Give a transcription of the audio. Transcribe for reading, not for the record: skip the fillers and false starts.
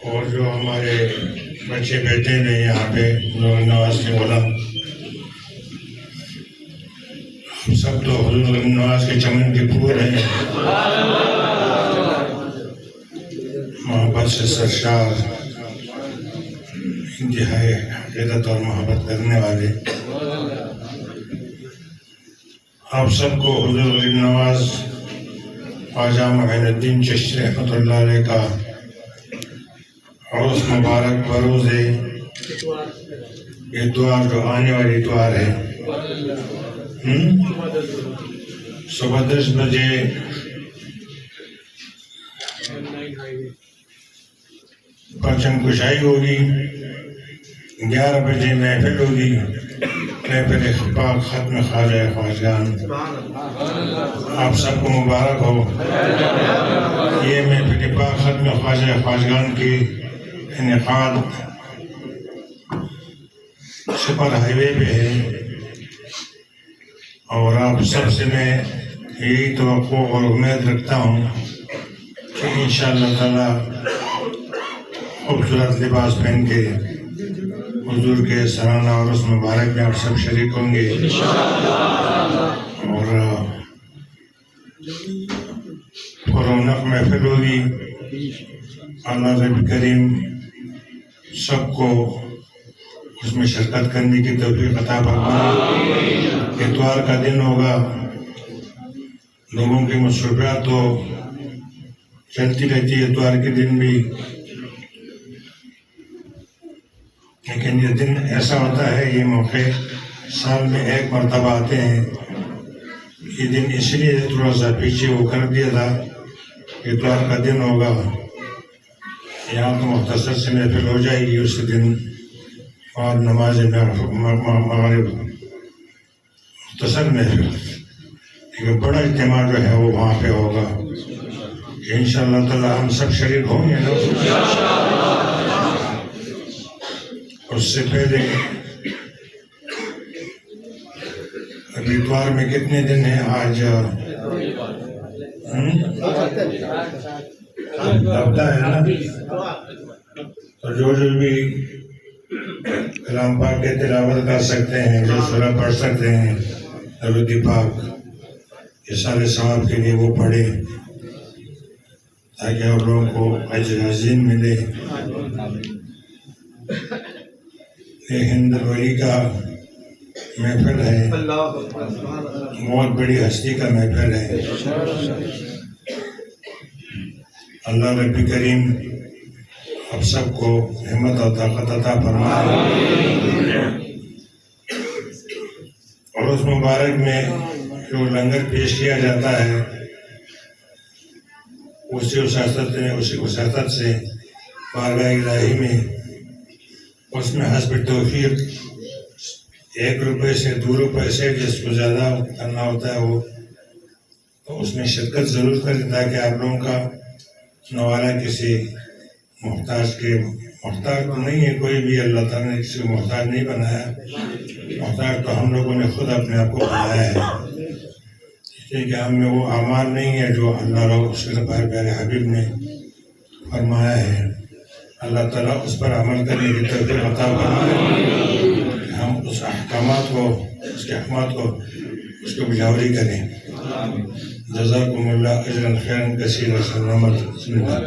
اور جو ہمارے بچے بیٹے نے یہاں پہ نواز کے غلام، سب تو حضور نواز کے چمن کے پھول ہیں، محبت سے سرشار، انتہائی عقیدت اور محبت کرنے والے، آپ سب کو حضور غریب نواز خواجہ معین الدین چشتی رحمۃ اللہ علیہ کا عرس مبارک بروز اتوار جو آنے والی اتوار ہے، صبح 10 بجے پرچم کشائی ہوگی، 11 بجے محفل ہوگی، محفل پاک ختم خواجہ خواجگان۔ آپ سب کو مبارک ہو۔ یہ محفل پاک ختم خواجہ خواجگان کی انعقاد سپر ہائی وے پہ ہے، اور آپ سب سے میں یہی توقع اور امید رکھتا ہوں کہ انشاءاللہ تعالی خوبصورت لباس پہن کے حضور کے سالانہ عرس مبارک میں آپ سب شریک ہوں گے، اور رونق محفل ہوگی۔ اللہ رب کریم سب کو اس میں شرکت کرنے کی توفیق عطا فرمائے۔ اتوار کا دن ہوگا، لوگوں کی مصروفیات تو چلتی رہتی ہے اتوار کے دن بھی، لیکن یہ دن ایسا ہوتا ہے، یہ موقع سال میں ایک مرتبہ آتے ہیں۔ یہ دن اس لیے تھوڑا سا پیچھے وہ کر دیا تھا، اتوار کا دن ہوگا، یہاں تو مختصر سے محفل ہو جائے گی اس دن، اور نماز مغرب مختصر محفل، لیکن بڑا اجتماع جو ہے وہ وہاں پہ ہوگا۔ انشاءاللہ تعالی ہم سب شریک ہوں گے نا۔ اس سے پہلے ابھی اتوار میں کتنے دن ہیں؟ آج ہفتہ ہے نا، تو جو بھی کلام پاک کے تلاوت کر سکتے ہیں، جو سورہ پڑھ سکتے ہیں درود پاک اِرشاد ثواب کے لیے وہ پڑھے، تاکہ آپ لوگوں کو اجر عظیم ملے۔ یہ ہند ولی کا محفل ہے، بہت بڑی ہستی کا محفل ہے۔ اللہ رب کریم آپ سب کو ہمت اور طاقت عطا فرمائے، اور اس مبارک میں جو لنگر پیش کیا جاتا ہے اسی وساطت سے بارگاہ الہی میں، اس میں حسب توفیق 1 روپے سے 2 روپے سے جس کو زیادہ کرنا ہوتا ہے وہ تو اس میں شرکت ضرور کریں، تاکہ آپ لوگوں کا نوالہ کسی محتاج تو نہیں ہے کوئی بھی، اللہ تعالیٰ نے کسی کو محتاج نہیں بنایا، محتاج تو ہم لوگوں نے خود اپنے آپ کو بنایا ہے، اس لیے کہ ہم میں وہ اعمال نہیں ہے جو اللہ اور اس کے پیارے حبیب نے فرمایا ہے۔ اللہ تعالیٰ اس پر عمل کرنے کی توفیق عطا فرمائے، ہم اس احکامات کو، اس کے احکامات کو، اس کو بجاوری کریں۔ جزاکم اللہ اجرا خیرا کثیرا۔ بسم اللہ۔